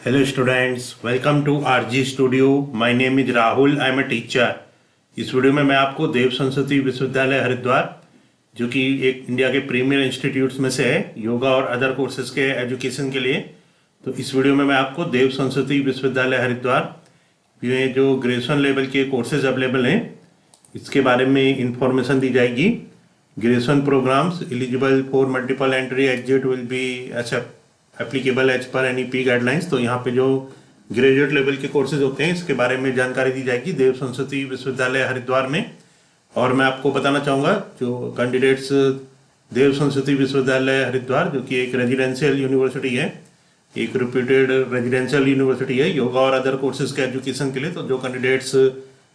Hello students, welcome to RG Studio. My name is Rahul. I am a teacher. इस video में मैं आपको देव सरस्वती विश्वविद्यालय हरिद्वार, जो कि एक इंडिया के प्रीमियर इंस्टीट्यूट्स में से है योगा और अदर कोर्सेज के एजुकेशन के लिए। तो इस वीडियो में मैं आपको देव सरस्वती विश्वविद्यालय हरिद्वार में जो ग्रेजुएशन लेवल के कोर्सेज अवेलेबल हैं इसके बारे में इंफॉर्मेशन दी जाएगी। Graduation programmes eligible for multiple entry exit will be applicable as per NEP guidelines. तो यहाँ पे जो ग्रेजुएट लेवल के कोर्सेज होते हैं इसके बारे में जानकारी दी जाएगी देव सरस्वती विश्वविद्यालय हरिद्वार में। और मैं आपको बताना चाहूँगा जो कैंडिडेट्स देव सरस्वती विश्वविद्यालय हरिद्वार, जो कि एक रेजिडेंशियल यूनिवर्सिटी है, एक रिप्यूटेड रेजिडेंशियल यूनिवर्सिटी है योगा और अदर कोर्सेज के एजुकेशन के लिए। तो जो कैंडिडेट्स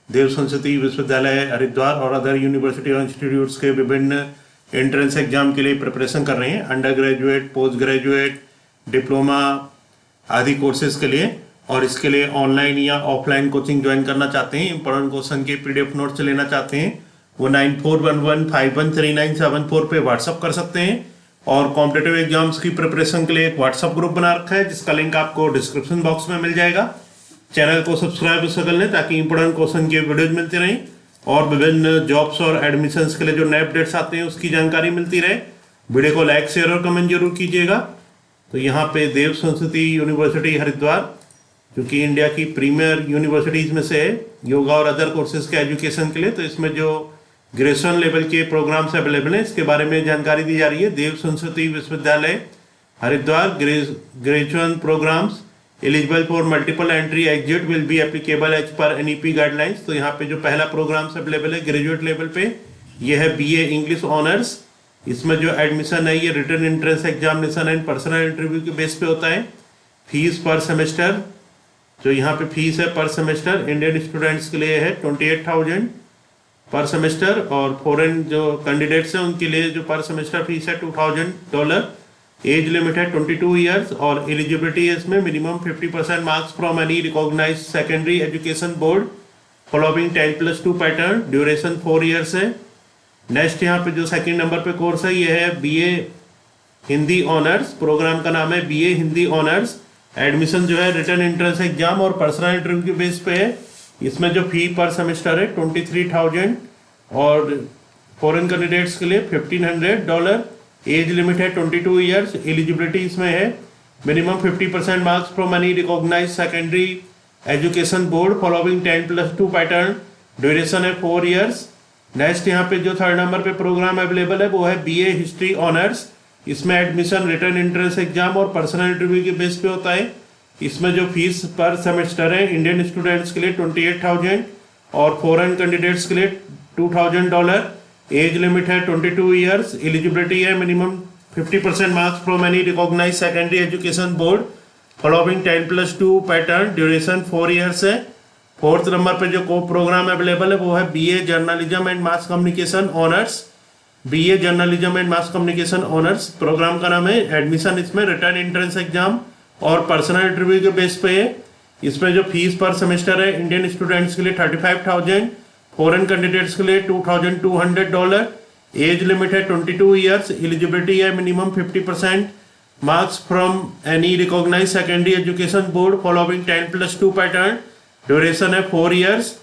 देव सरस्वती विश्वविद्यालय हरिद्वार और अदर यूनिवर्सिटी और इंस्टीट्यूट्स के विभिन्न एंट्रेंस एग्जाम के लिए प्रिपरेशन कर रहे हैं, under graduate, post graduate, diploma आदि कोर्सेज के लिए, और इसके लिए ऑनलाइन या ऑफलाइन कोचिंग ज्वाइन करना चाहते हैं, इंपॉर्टेंट क्वेश्चन के PDF नोट्स लेना चाहते हैं, वो 9411513974 पे व्हाट्सअप कर सकते हैं। और कॉम्पिटिटिव एग्जाम्स की प्रिपरेशन के लिए एक व्हाट्सअप ग्रुप बना रखा है जिसका लिंक आपको डिस्क्रिप्शन बॉक्स में मिल जाएगा। चैनल को सब्सक्राइब कर लें ताकि इंपॉर्टेंट क्वेश्चन के वीडियोज मिलती रहें और विभिन्न जॉब्स और एडमिशन्स के लिए जो नए अपडेट्स आते हैं उसकी जानकारी मिलती रहे। वीडियो को लाइक, शेयर और कमेंट जरूर कीजिएगा। तो यहाँ पे देव सरस्वती यूनिवर्सिटी हरिद्वार, जो कि इंडिया की प्रीमियर यूनिवर्सिटीज़ में से है योगा और अदर कोर्सेज के एजुकेशन के लिए। तो इसमें जो ग्रेजुएशन लेवल के प्रोग्राम्स अवेलेबल हैं इसके बारे में जानकारी दी जा रही है। Dev Saraswati Vishwavidyalaya Haridwar graduation programmes eligible for multiple entry exit will be applicable as per NEP guidelines. तो यहाँ पे जो पहला प्रोग्राम्स अवेलेबल है ग्रेजुएट लेवल पे, ये है BA इंग्लिश ऑनर्स। इसमें जो एडमिशन है ये written entrance examination and personal interview के बेस पे होता है। फीस पर सेमेस्टर, जो यहाँ पे फीस है पर सेमेस्टर इंडियन स्टूडेंट्स के लिए है 28,000 पर सेमेस्टर, और फॉरेन जो कैंडिडेट्स हैं उनके लिए जो पर सेमेस्टर फीस है $2,000। एज लिमिट है 22 ईयर्स और एलिजिबिलिटी है इसमें minimum 50% marks from any recognised secondary education board following 10+2 pattern. Duration 4 years है। नेक्स्ट यहाँ पे जो सेकंड नंबर पे कोर्स है ये है BA हिंदी ऑनर्स। प्रोग्राम का नाम है BA हिंदी ऑनर्स। एडमिशन जो है रिटन एंट्रेंस एग्जाम और पर्सनल इंटरव्यू के बेस पे है। इसमें जो फी पर सेमेस्टर है 23,000 और फॉरेन कैंडिडेट्स के लिए $1,500। एज लिमिट है 22 ईयर्स। एलिजिबिलिटी इसमें है minimum 50% marks from any recognised secondary education board following 10+2 pattern. Duration है 4 ईयर्स। नेक्स्ट यहाँ पे जो थर्ड नंबर पे प्रोग्राम अवेलेबल है वो है BA हिस्ट्री ऑनर्स। इसमें एडमिशन रिटन एंट्रेंस एग्जाम और पर्सनल इंटरव्यू के बेस पे होता है। इसमें जो फीस पर सेमेस्टर है इंडियन स्टूडेंट्स के लिए 28,000 और फॉरेन कैंडिडेट्स के लिए $2,000। एज लिमिट है 22 ईयर्स। एलिजिबिलिटी है minimum 50% marks from any recognised secondary education board following 10+2 pattern. Duration 4 years है। फोर्थ नंबर पे जो को प्रोग्राम अवेलेबल है वो है BA journalism and mass communication honours. BA journalism and mass communication honours programme का नाम है। एडमिशन इसमें रिटर्न एंट्रेंस एग्जाम और पर्सनल इंटरव्यू के बेस पे है। इसमें जो फीस पर सेमेस्टर है इंडियन स्टूडेंट्स के लिए 35,000, फॉरेन कैंडिडेट्स के लिए $2,200। एज लिमिट है 22 ईयर्स। एलिजिबिलिटी है minimum 50% marks from any recognised secondary education board following 10+2 pattern. Duration है 4 ईयर्स।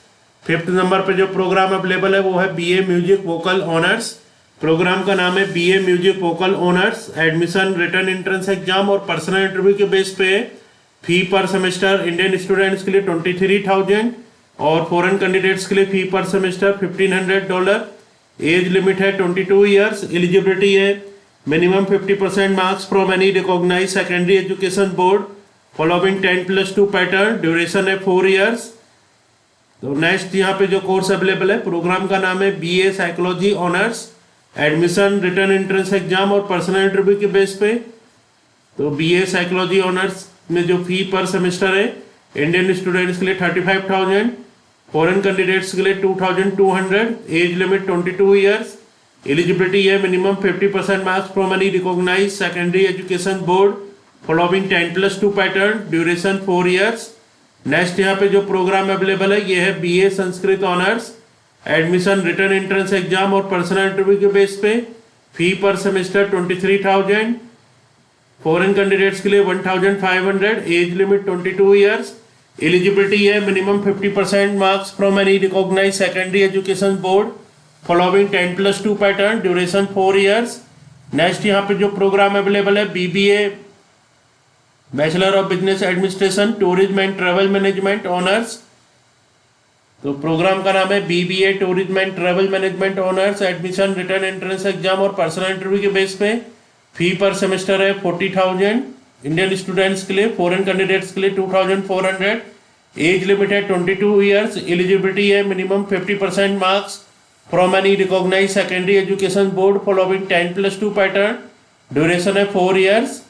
फिफ्थ नंबर पे जो प्रोग्राम अवेलेबल है वो है BA music vocal honours. Programme का नाम है BA music vocal honours. Admission written entrance exam और पर्सनल इंटरव्यू के बेस पे। फी पर सेमेस्टर इंडियन स्टूडेंट्स के लिए 23,000 और फॉरेन कैंडिडेट्स के लिए फी पर सेमेस्टर $1,500। एज लिमिट है 22 ईयर्स। एलिजिबिलिटी है minimum 50% marks from any recognised secondary education board following 10+2 pattern. Duration है 4 ईयर्स। तो नेक्स्ट यहाँ पे जो कोर्स अवेलेबल है प्रोग्राम का नाम है BA psychology honours. Admission written entrance exam और पर्सनल इंटरव्यू के बेस पे। तो BA साइकोलॉजी ऑनर्स में जो फी पर सेमेस्टर है इंडियन स्टूडेंट्स के लिए 35,000, फॉरेन कैंडिडेट्स के लिए 2,200। Age limit 22 years. एलिजिबिलिटी है minimum 50% marks from any recognised secondary education board following 10+2 pattern. Duration 4 years. Next यहाँ पे जो प्रोग्राम अवेलेबल है ये है BA Sanskrit honours. Admission written entrance exam और पर्सनल इंटरव्यू के बेस पे। फी पर सेमेस्टर 23,000, फॉरेन कैंडिडेट्स के लिए 1500, एज लिमिट 22 ईयर्स, एलिजिबिलिटी है minimum 50% marks from any recognised secondary education board following 10+2 pattern, duration 4 years. Next यहाँ पे जो प्रोग्राम अवेलेबल है BBA bachelor of business administration tourism and travel management honours. तो programme का नाम है BBA tourism and travel management honours. Admission written entrance exam और personal interview के बेस पे। फी पर सेमेस्टर है 40,000 इंडियन स्टूडेंट्स के लिए, फॉरेन कैंडिडेट्स के लिए 2,400। एज लिमिट है 22 ईयर्स, एलिजिबिलिटी है minimum 50% marks from any recognise secondary education board following 10+2 pattern, duration है 4 ईयर्स।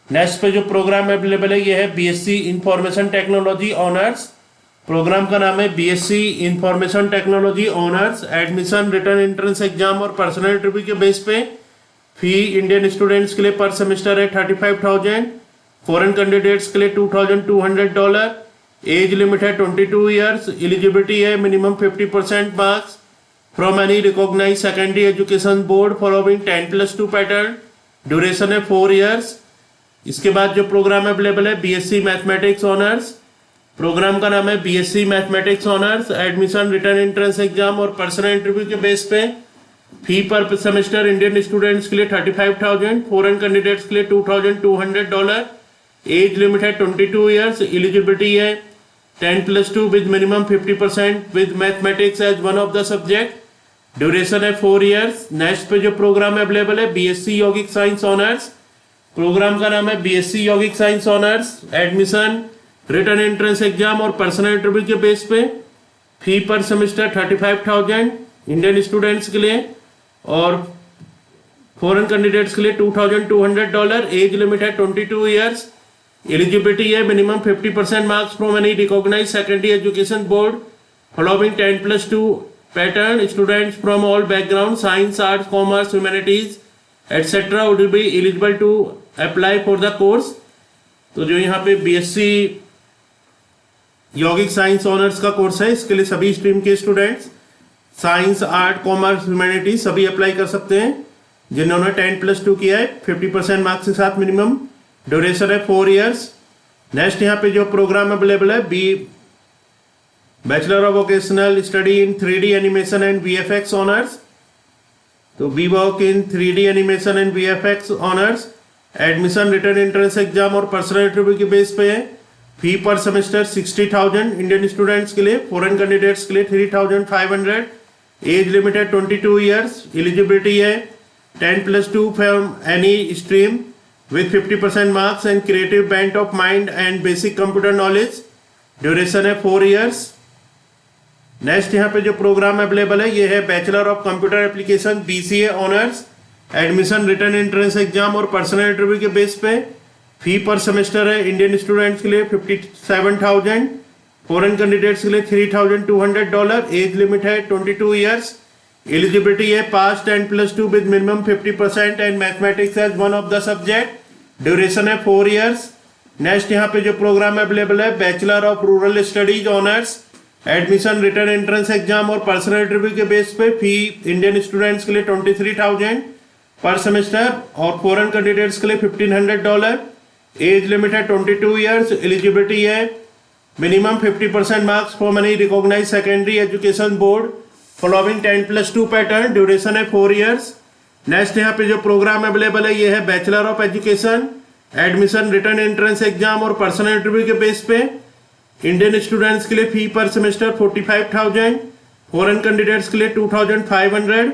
नेक्स्ट पे जो प्रोग्राम अवेलेबल है ये है BSc information technology honours. Programme का नाम है BSc information technology honours. Admission written entrance exam और पर्सनल इंटरव्यू के बेस पे। फी इंडियन स्टूडेंट्स के लिए पर सेमेस्टर है 35,000, फॉरेन कैंडिडेट्स के लिए $2,200। एज लिमिट है 22 ईयर्स, एलिजिबिलिटी है minimum 50% marks from any recognise secondary education board following 10+2 pattern, duration है 4 ईयर्स। इसके बाद जो प्रोग्राम अवेलेबल है BSc मैथमेटिक्स ऑनर्स। प्रोग्राम का नाम है BSc mathematics honours. Admission written entrance exam और पर्सनल इंटरव्यू के बेस पे। फी पर सेमेस्टर इंडियन स्टूडेंट्स के लिए 35,000, फॉरेन कैंडिडेट्स के लिए $2,200। एज लिमिट है 22 ईयर्स, एलिजिबिलिटी है 10+2 with minimum 50% with mathematics as one of the subject, duration है 4 ईयर्स। नेक्स्ट पे जो प्रोग्राम अवेलेबल है BSc यौगिक साइंस ऑनर्स। प्रोग्राम का नाम है BSc यौगिक science honours. Admission written entrance exam और पर्सनल इंटरव्यू के बेस पे। फी पर सेमेस्टर 35,000 इंडियन स्टूडेंट्स के लिए और फॉरेन कैंडिडेट्स के लिए $2,200। एज लिमिट है 22 ईयर्स, एलिजिबिलिटी है minimum 50% marks from any recognise secondary education board following 10+2 pattern. Students from all background science, arts, commerce, humanities etcetera would be eligible to apply for the course. तो जो यहाँ पे BSc यौगिक science honours का course है, इसके लिए सभी स्ट्रीम के students science, art, commerce, humanities सभी अप्लाई कर सकते हैं जिन्होंने 10+2 किया है 50% मार्क्स के साथ मिनिमम। ड्यूरेशन है 4 ईयर्स। नेक्स्ट यहाँ पे जो प्रोग्राम अवेलेबल है bachelor of vocational study in 3D animation and VFX honours. तो BVOC in 3D animation and VFX honours. Admission written entrance exam और पर्सनल इंटरव्यू के बेस पे है। फी पर सेमेस्टर 60,000 इंडियन स्टूडेंट्स के लिए, फॉरेन कैंडिडेट्स के लिए 3,500। एज लिमिट है 22 ईयर्स, एलिजिबिलिटी है 10+2 from any stream with 50% marks and creative bent of mind and basic computer knowledge, duration है 4 ईयर्स। नेक्स्ट यहाँ पे जो प्रोग्राम अवेलेबल है ये है bachelor of computer application BCA honours. Admission written entrance exam और personal interview के base पे। फी पर सेमेस्टर है इंडियन स्टूडेंट्स के लिए 57,000, फॉरेन कैंडिडेट्स के लिए $3,200। एज लिमिट है 22 ईयर्स, एलिजिबिलिटी है pass 10+2 with minimum 50% and mathematics as one of the subject, duration है 4 ईयर्स। नेक्स्ट यहाँ पे जो प्रोग्राम अवेलेबल है bachelor of rural studies honours. Admission written entrance exam और पर्सनल इंटरव्यू के बेस पे। फी इंडियन स्टूडेंट्स के लिए 23,000 पर सेमेस्टर और फॉरेन कैंडिडेट्स के लिए $1,500। एज लिमिट है 22 ईयर्स, एलिजिबिलिटी है minimum 50% marks from any recognise secondary education board following 10+2 pattern, duration है 4 ईयर्स। नेक्स्ट यहाँ पे जो प्रोग्राम अवेलेबल है ये है bachelor of education. Admission written entrance exam और पर्सनल इंटरव्यू के बेस पे। इंडियन स्टूडेंट्स के लिए फी पर सेमेस्टर 45,000, फॉरेन कैंडिडेट्स के लिए 2,500।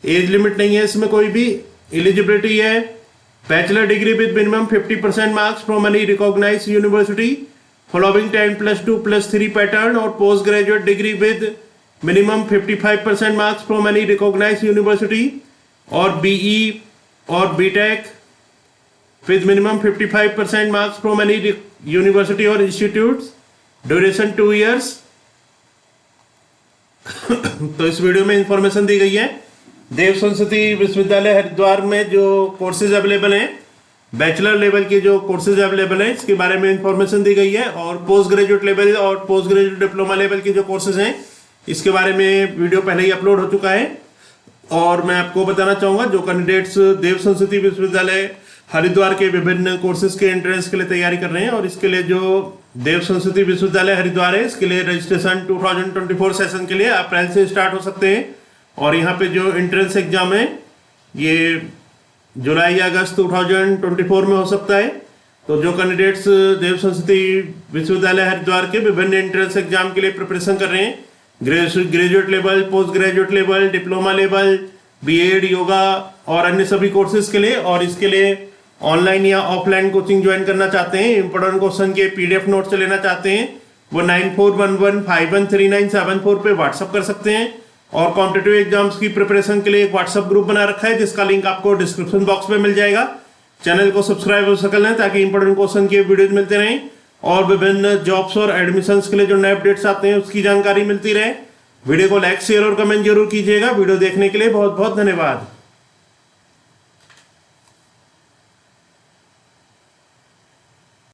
एज लिमिट नहीं है इसमें कोई भी। एलिजिबिलिटी है bachelor degree with minimum 50% marks from any recognise university following 10+2+3 pattern और post graduate degree with minimum 55% marks from any recognise university और BE और BTech with minimum 55% marks from any university और इंस्टीट्यूट, ड्यूरेशन 2 ईयर्स। तो इस video में information दी गई है देव सरस्वती विश्वविद्यालय हरिद्वार में जो कोर्सेज अवेलेबल हैं, बैचलर लेवल के जो कोर्सेज अवेलेबल हैं इसके बारे में इंफॉर्मेशन दी गई है, और पोस्ट ग्रेजुएट लेवल और पोस्ट ग्रेजुएट डिप्लोमा लेवल के जो कोर्सेज हैं इसके बारे में वीडियो पहले ही अपलोड हो चुका है। और मैं आपको बताना चाहूँगा जो कैंडिडेट्स देव सरस्वती विश्वविद्यालय हरिद्वार के विभिन्न कोर्सेज के एंट्रेंस के लिए तैयारी कर रहे हैं और इसके लिए जो देव संस्कृति विश्वविद्यालय हरिद्वार है, इसके लिए रजिस्ट्रेशन 2024 सेशन के लिए अप्रैल से स्टार्ट हो सकते हैं। और यहाँ पे जो एंट्रेंस एग्जाम है ये जुलाई या अगस्त 2024 में हो सकता है। तो जो कैंडिडेट्स देव संस्कृति विश्वविद्यालय हरिद्वार के विभिन्न एंट्रेंस एग्जाम के लिए प्रिपरेशन कर रहे हैं, graduate level, post graduate level, diploma level, B Ed, yoga और अन्य सभी कोर्सेज के लिए, और इसके लिए ऑनलाइन या ऑफलाइन कोचिंग ज्वाइन करना चाहते हैं, इंपोर्टेंट क्वेश्चन के पीडीएफ नोट्स लेना चाहते हैं, वो 9411513974 पे व्हाट्सअप कर सकते हैं। और कॉम्पिटिटिव एग्जाम्स की प्रिपरेशन के लिए एक व्हाट्सअप ग्रुप बना रखा है जिसका लिंक आपको डिस्क्रिप्शन बॉक्स में मिल जाएगा। चैनल को सब्सक्राइब हो सकल लें ताकि इंपोर्टेंट क्वेश्चन के वीडियोज मिलते रहें और विभिन्न जॉब्स और एडमिशंस के लिए जो नए अपडेट्स आते हैं उसकी जानकारी मिलती रहे। वीडियो को लाइक, शेयर और कमेंट जरूर कीजिएगा। वीडियो देखने के लिए बहुत बहुत धन्यवाद।